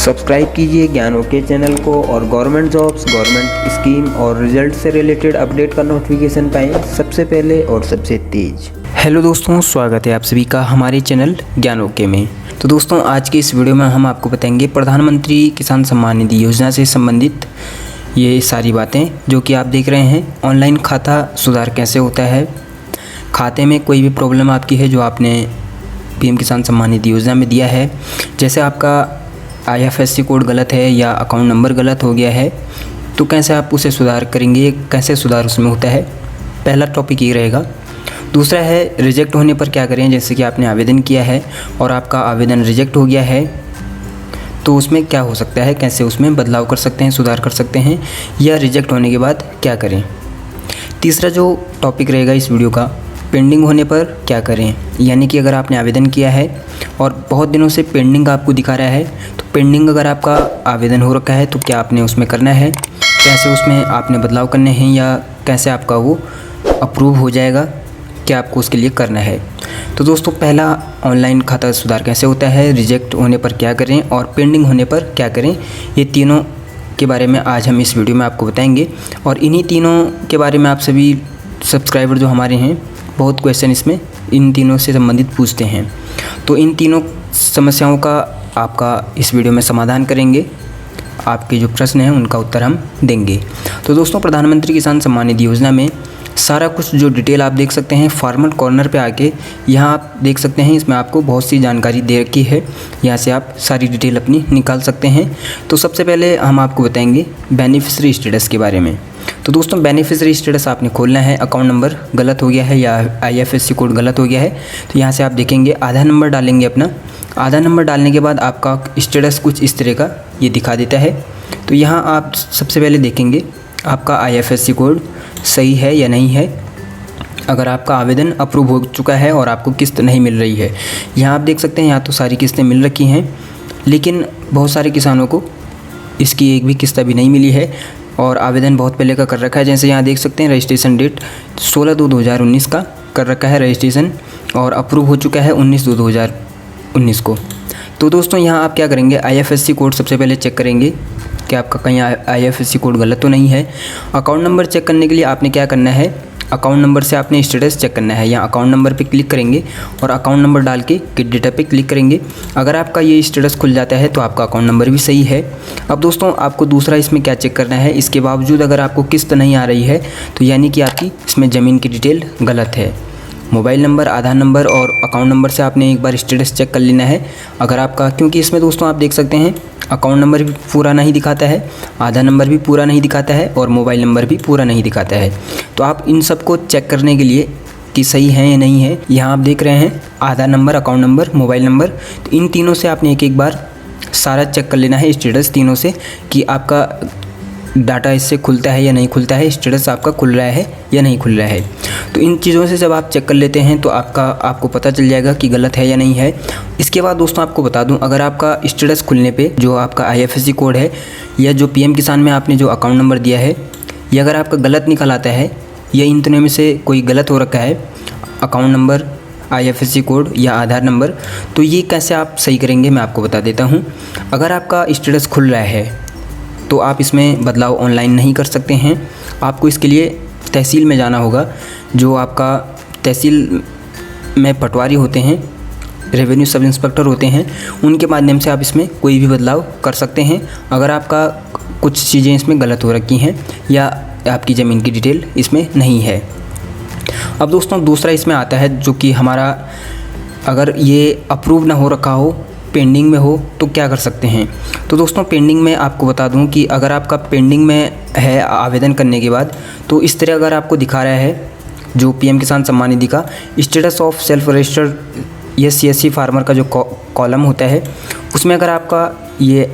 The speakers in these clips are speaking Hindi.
सब्सक्राइब कीजिए ज्ञान ओके चैनल को और गवर्नमेंट जॉब्स, गवर्नमेंट स्कीम और रिजल्ट से रिलेटेड अपडेट का नोटिफिकेशन पाएं सबसे पहले और सबसे तेज। हेलो दोस्तों, स्वागत है आप सभी का हमारे चैनल ज्ञान ओके में। तो दोस्तों, आज की इस वीडियो में हम आपको बताएंगे प्रधानमंत्री किसान सम्मान निधि योजना से संबंधित ये सारी बातें जो कि आप देख रहे हैं। ऑनलाइन खाता सुधार कैसे होता है, खाते में कोई भी प्रॉब्लम आपकी है जो आपने पीएम किसान सम्मान निधि योजना में दिया है, जैसे आपका IFSC कोड गलत है या अकाउंट नंबर गलत हो गया है, तो कैसे आप उसे सुधार करेंगे, कैसे सुधार उसमें होता है, पहला टॉपिक ये रहेगा। दूसरा है रिजेक्ट होने पर क्या करें, जैसे कि आपने आवेदन किया है और आपका आवेदन रिजेक्ट हो गया है तो उसमें क्या हो सकता है, कैसे उसमें बदलाव कर सकते हैं, सुधार कर सकते हैं, या रिजेक्ट होने के बाद क्या करें। तीसरा जो टॉपिक रहेगा इस वीडियो का, पेंडिंग होने पर क्या करें, यानी कि अगर आपने आवेदन किया है और बहुत दिनों से पेंडिंग आपको दिखा रहा है, तो पेंडिंग अगर आपका आवेदन हो रखा है तो क्या आपने उसमें करना है, कैसे उसमें आपने बदलाव करने हैं, या कैसे आपका वो अप्रूव हो जाएगा, क्या आपको उसके लिए करना है। तो दोस्तों, पहला ऑनलाइन खाता सुधार कैसे होता है, रिजेक्ट होने पर क्या करें और पेंडिंग होने पर क्या करें, ये तीनों के बारे में आज हम इस वीडियो में आपको बताएंगे। और इन्हीं तीनों के बारे में आप सभी सब्सक्राइबर जो हमारे हैं, बहुत क्वेश्चन इसमें इन तीनों से संबंधित पूछते हैं, तो इन तीनों समस्याओं का आपका इस वीडियो में समाधान करेंगे। आपके जो प्रश्न हैं उनका उत्तर हम देंगे। तो दोस्तों, प्रधानमंत्री किसान सम्मान निधि योजना में सारा कुछ जो डिटेल आप देख सकते हैं, फार्मर कॉर्नर पे आके यहाँ आप देख सकते हैं, इसमें आपको बहुत सी जानकारी दे रखी है, यहाँ से आप सारी डिटेल अपनी निकाल सकते हैं। तो सबसे पहले हम आपको बताएंगे बेनिफिशियरी स्टेटस के बारे में। तो दोस्तों, बेनिफिशियरी स्टेटस आपने खोलना है, अकाउंट नंबर गलत हो गया है या IFSC कोड गलत हो गया है, तो यहाँ से आप देखेंगे आधार नंबर डालेंगे अपना। आधार नंबर डालने के बाद आपका स्टेटस कुछ इस तरह का ये दिखा देता है। तो यहाँ आप सबसे पहले देखेंगे आपका IFSC कोड सही है या नहीं है। अगर आपका आवेदन अप्रूव हो चुका है और आपको किस्त नहीं मिल रही है, यहाँ आप देख सकते हैं यहाँ तो सारी किस्तें मिल रखी हैं, लेकिन बहुत सारे किसानों को इसकी एक भी किस्त अभी नहीं मिली है और आवेदन बहुत पहले का कर रखा है। जैसे यहाँ देख सकते हैं रजिस्ट्रेशन डेट 16/2/2019 का कर रखा है रजिस्ट्रेशन, और अप्रूव हो चुका है 19/2/2019 को। तो दोस्तों, यहाँ आप क्या करेंगे, IFSC कोड सबसे पहले चेक करेंगे कि आपका कहीं IFSC कोड गलत तो नहीं है। अकाउंट नंबर चेक करने के लिए आपने क्या करना है, अकाउंट नंबर से आपने स्टेटस चेक करना है। यहाँ अकाउंट नंबर पे क्लिक करेंगे और अकाउंट नंबर डाल के गेट डेटा पे क्लिक करेंगे। अगर आपका ये स्टेटस खुल जाता है तो आपका अकाउंट नंबर भी सही है। अब दोस्तों, आपको दूसरा इसमें क्या चेक करना है, इसके बावजूद अगर आपको किस्त नहीं आ रही है तो यानी कि आपकी इसमें ज़मीन की डिटेल गलत है। मोबाइल नंबर, आधार नंबर और अकाउंट नंबर से आपने एक बार स्टेटस चेक कर लेना है। अगर आपका, क्योंकि इसमें दोस्तों आप देख सकते हैं अकाउंट नंबर भी पूरा नहीं दिखाता है, आधार नंबर भी पूरा नहीं दिखाता है और मोबाइल नंबर भी पूरा नहीं दिखाता है। तो आप इन सब को चेक करने के लिए कि सही है या नहीं है, यहाँ आप देख रहे हैं Aadhaar number, account number, mobile number, तो इन तीनों से आपने एक बार सारा चेक कर लेना है स्टेटस तीनों से, कि आपका डाटा इससे खुलता है या नहीं खुलता है, स्टेटस आपका खुल रहा है या नहीं खुल रहा है। तो इन चीज़ों से जब आप चेक कर लेते हैं तो आपको पता चल जाएगा कि गलत है या नहीं है। इसके बाद दोस्तों आपको बता दूं, अगर आपका स्टेटस खुलने पे जो आपका IFSC कोड है या जो PM किसान में आपने जो अकाउंट नंबर दिया है, ये अगर आपका गलत निकल आता है या इन तीनों में से कोई गलत हो रखा है, अकाउंट नंबर, IFSC कोड या आधार नंबर, तो ये कैसे आप सही करेंगे मैं आपको बता देता हूँ। अगर आपका स्टेटस खुल रहा है तो आप इसमें बदलाव ऑनलाइन नहीं कर सकते हैं, आपको इसके लिए तहसील में जाना होगा। जो आपका तहसील में पटवारी होते हैं, रेवेन्यू सब इंस्पेक्टर होते हैं, उनके माध्यम से आप इसमें कोई भी बदलाव कर सकते हैं अगर आपका कुछ चीज़ें इसमें गलत हो रखी हैं या आपकी ज़मीन की डिटेल इसमें नहीं है। अब दोस्तों, दूसरा इसमें आता है जो कि हमारा, अगर ये अप्रूव ना हो रखा हो, पेंडिंग में हो, तो क्या कर सकते हैं। तो दोस्तों, पेंडिंग में आपको बता दूं कि अगर आपका पेंडिंग में है आवेदन करने के बाद, तो इस तरह अगर आपको दिखा रहा है जो PM किसान सम्मान निधि का स्टेटस ऑफ सेल्फ रजिस्टर्ड या CSC फार्मर का जो कॉलम होता है, उसमें अगर आपका ये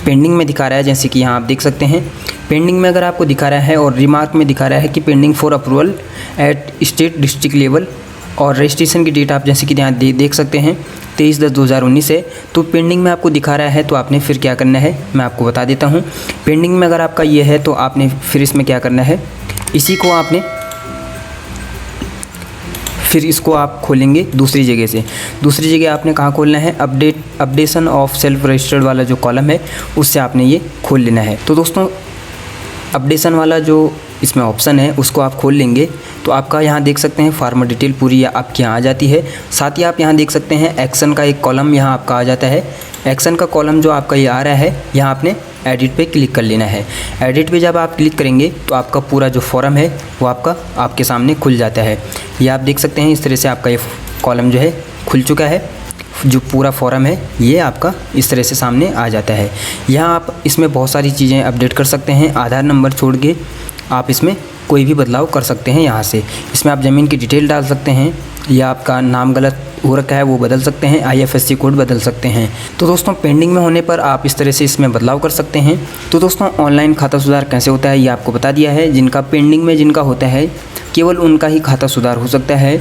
पेंडिंग में दिखा रहा है, जैसे कि यहाँ आप देख सकते हैं पेंडिंग में अगर आपको दिखा रहा है और रिमार्क में दिखा रहा है कि pending for approval at state district level, और रजिस्ट्रेशन की डेट आप जैसे कि यहाँ देख सकते हैं 23/10/2019 है, तो पेंडिंग में आपको दिखा रहा है तो आपने फिर क्या करना है मैं आपको बता देता हूँ। पेंडिंग में अगर आपका ये है तो आपने फिर इसमें क्या करना है, इसी को आपने फिर इसको आप खोलेंगे दूसरी जगह से। दूसरी जगह आपने कहाँ खोलना है, अपडेशन ऑफ सेल्फ रजिस्टर्ड वाला जो कॉलम है उससे आपने ये खोल लेना है। तो दोस्तों अपडेशन वाला जो इसमें ऑप्शन है उसको आप खोल लेंगे तो आपका यहाँ देख सकते हैं फार्मर डिटेल पूरी आपके यहाँ आ जाती है। साथ ही आप यहाँ देख सकते हैं एक्शन का एक कॉलम यहाँ आपका आ जाता है। एक्शन का कॉलम जो आपका ये आ रहा है, यहाँ आपने एडिट पे क्लिक कर लेना है। एडिट पे जब आप क्लिक करेंगे तो आपका पूरा जो फॉर्म है वो आपके सामने खुल जाता है। ये आप देख सकते हैं इस तरह से आपका ये कॉलम जो है खुल चुका है। जो पूरा फॉर्म है ये आपका इस तरह से सामने आ जाता है। यहाँ आप इसमें बहुत सारी चीज़ें अपडेट कर सकते हैं। आधार नंबर छोड़ के आप इसमें कोई भी बदलाव कर सकते हैं। यहाँ से इसमें आप ज़मीन की डिटेल डाल सकते हैं, या आपका नाम गलत हो रखा है वो बदल सकते हैं, IFSC कोड बदल सकते हैं। तो दोस्तों पेंडिंग में होने पर आप इस तरह से इसमें बदलाव कर सकते हैं। तो दोस्तों ऑनलाइन खाता सुधार कैसे होता है ये आपको बता दिया है। जिनका पेंडिंग में जिनका होता है केवल उनका ही खाता सुधार हो सकता है।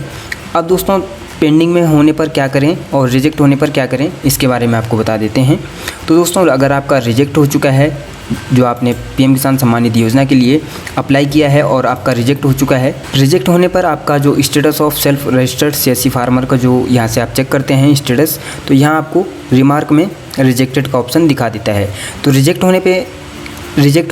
अब दोस्तों पेंडिंग में होने पर क्या करें और रिजेक्ट होने पर क्या करें इसके बारे में आपको बता देते हैं। तो दोस्तों अगर आपका रिजेक्ट हो चुका है, जो आपने PM किसान सम्मान निधि योजना के लिए अप्लाई किया है और आपका रिजेक्ट हो चुका है, रिजेक्ट होने पर आपका जो status of self registered CSC farmer का जो यहाँ से आप चेक करते हैं स्टेटस, तो यहाँ आपको रिमार्क में रिजेक्टेड का ऑप्शन दिखा देता है। तो रिजेक्ट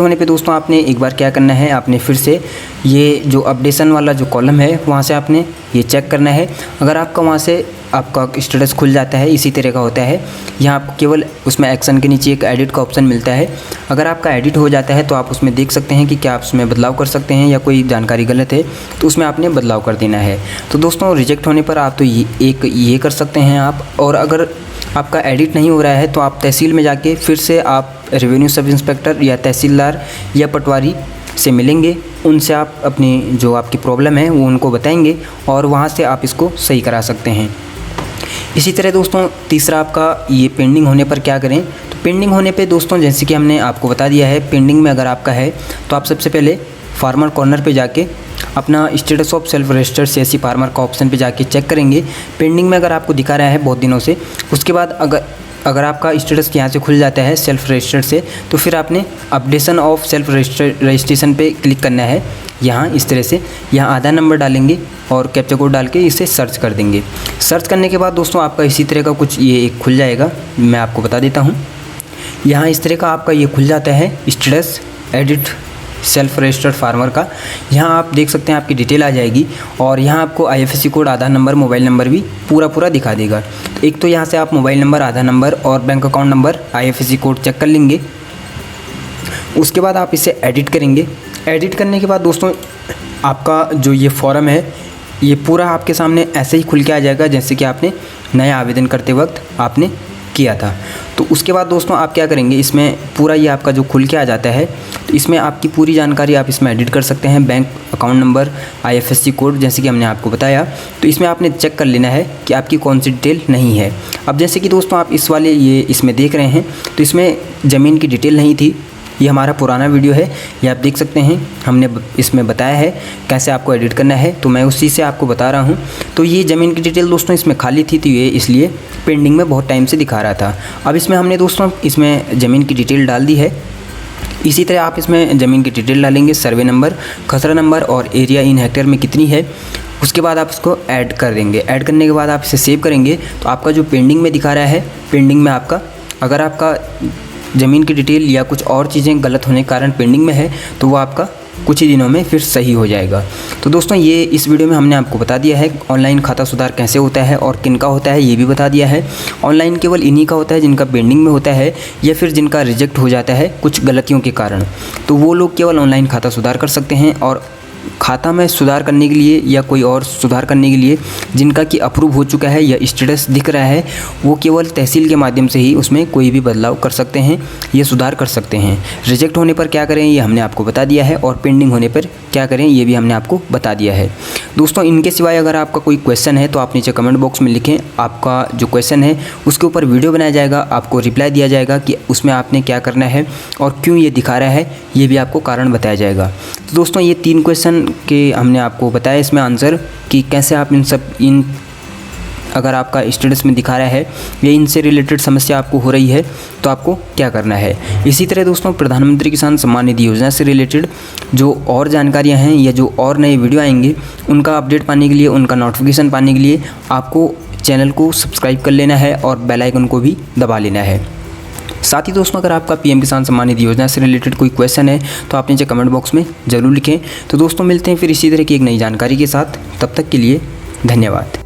होने पे दोस्तों आपने एक बार क्या करना है, आपने फिर से ये जो अपडेशन वाला जो कॉलम है वहाँ से आपने ये चेक करना है। अगर आपका वहाँ से आपका स्टेटस खुल जाता है, इसी तरह का होता है, यहाँ आपको केवल उसमें एक्शन के नीचे एक एडिट का ऑप्शन मिलता है। अगर आपका एडिट हो जाता है तो आप उसमें देख सकते हैं कि क्या आप उसमें बदलाव कर सकते हैं या कोई जानकारी गलत है तो उसमें आपने बदलाव कर देना है। तो दोस्तों रिजेक्ट होने पर आप तो ये कर सकते हैं आप। और अगर आपका एडिट नहीं हो रहा है तो आप तहसील में जाके फिर से आप रेवेन्यू सब इंस्पेक्टर या तहसीलदार या पटवारी से मिलेंगे। उनसे आप अपनी जो आपकी प्रॉब्लम है वो उनको बताएंगे और वहाँ से आप इसको सही करा सकते हैं। इसी तरह दोस्तों तीसरा आपका ये पेंडिंग होने पर क्या करें। तो पेंडिंग होने पे दोस्तों जैसे कि हमने आपको बता दिया है, पेंडिंग में अगर आपका है तो आप सबसे पहले फार्मर कॉर्नर पे जाके अपना status of self registered CSC farmer का ऑप्शन पे जाके चेक करेंगे। पेंडिंग में अगर आपको दिखा रहा है बहुत दिनों से, उसके बाद अगर आपका स्टेटस यहाँ से खुल जाता है सेल्फ रजिस्टर्ड से, तो फिर आपने अपडेशन ऑफ सेल्फ रजिस्ट्रेशन पे क्लिक करना है। यहाँ इस तरह से यहाँ आधार नंबर डालेंगे और कैप्चा कोड डाल के इसे सर्च कर देंगे। सर्च करने के बाद दोस्तों आपका इसी तरह का कुछ ये एक खुल जाएगा, मैं आपको बता देता हूँ। यहाँ इस तरह का आपका ये खुल जाता है status edit self registered farmer का। यहाँ आप देख सकते हैं आपकी डिटेल आ जाएगी और यहाँ आपको IFSC code, Aadhaar number, mobile number भी पूरा दिखा देगा। एक तो यहाँ से आप मोबाइल नंबर, आधार नंबर और bank account number, IFSC code check कर लेंगे। उसके बाद आप इसे एडिट करेंगे। एडिट करने के बाद दोस्तों आपका जो ये फॉर्म है ये पूरा आपके सामने ऐसे ही खुल के आ जाएगा जैसे कि आपने नया आवेदन करते वक्त आपने किया था। तो उसके बाद दोस्तों आप क्या करेंगे, इसमें पूरा ये आपका जो खुल के आ जाता है तो इसमें आपकी पूरी जानकारी आप इसमें एडिट कर सकते हैं। Bank account number, IFSC code जैसे कि हमने आपको बताया। तो इसमें आपने चेक कर लेना है कि आपकी कौन सी डिटेल नहीं है। अब जैसे कि दोस्तों आप इस वाले ये इसमें देख रहे हैं तो इसमें ज़मीन की डिटेल नहीं थी। ये हमारा पुराना वीडियो है, ये आप देख सकते हैं, हमने इसमें बताया है कैसे आपको एडिट करना है, तो मैं उसी से आपको बता रहा हूँ। तो ये ज़मीन की डिटेल दोस्तों इसमें खाली थी तो ये इसलिए पेंडिंग में बहुत टाइम से दिखा रहा था। अब इसमें हमने दोस्तों इसमें ज़मीन की डिटेल डाल दी है। इसी तरह आप इसमें ज़मीन की डिटेल डालेंगे, सर्वे नंबर, खसरा नंबर और एरिया इन हेक्टेयर में कितनी है। उसके बाद आप इसको ऐड कर देंगे। ऐड करने के बाद आप इसे सेव करेंगे तो आपका जो पेंडिंग में दिखा रहा है, पेंडिंग में आपका अगर आपका ज़मीन की डिटेल या कुछ और चीज़ें गलत होने के कारण पेंडिंग में है तो वो आपका कुछ ही दिनों में फिर सही हो जाएगा। तो दोस्तों ये इस वीडियो में हमने आपको बता दिया है ऑनलाइन खाता सुधार कैसे होता है और किन का होता है ये भी बता दिया है। ऑनलाइन केवल इन्हीं का होता है जिनका पेंडिंग में होता है या फिर जिनका रिजेक्ट हो जाता है कुछ गलतियों के कारण, तो वो लोग केवल ऑनलाइन खाता सुधार कर सकते हैं। और खाता में सुधार करने के लिए या कोई और सुधार करने के लिए जिनका कि अप्रूव हो चुका है या स्टेटस दिख रहा है, वो केवल तहसील के माध्यम से ही उसमें कोई भी बदलाव कर सकते हैं, ये सुधार कर सकते हैं। रिजेक्ट होने पर क्या करें ये हमने आपको बता दिया है और पेंडिंग होने पर क्या करें ये भी हमने आपको बता दिया है। दोस्तों इनके सिवाय अगर आपका कोई क्वेश्चन है तो आप नीचे कमेंट बॉक्स में लिखें। आपका जो क्वेश्चन है उसके ऊपर वीडियो बनाया जाएगा, आपको रिप्लाई दिया जाएगा कि उसमें आपने क्या करना है और क्यों ये दिखा रहा है, ये भी आपको कारण बताया जाएगा। तो दोस्तों ये 3 क्वेश्चन के हमने आपको बताया इसमें आंसर कि कैसे आप इन अगर आपका स्टेटस में दिखा रहा है या इनसे रिलेटेड समस्या आपको हो रही है तो आपको क्या करना है। इसी तरह दोस्तों प्रधानमंत्री किसान सम्मान निधि योजना से रिलेटेड जो और जानकारियाँ हैं या जो और नए वीडियो आएंगे उनका अपडेट पाने के लिए, उनका नोटिफिकेशन पाने के लिए आपको चैनल को सब्सक्राइब कर लेना है और बेल आइकन को भी दबा लेना है। साथ ही दोस्तों अगर आपका पीएम किसान सम्मान निधि योजना से रिलेटेड कोई क्वेश्चन है तो आप नीचे कमेंट बॉक्स में ज़रूर लिखें। तो दोस्तों मिलते हैं फिर इसी तरह की एक नई जानकारी के साथ, तब तक के लिए धन्यवाद।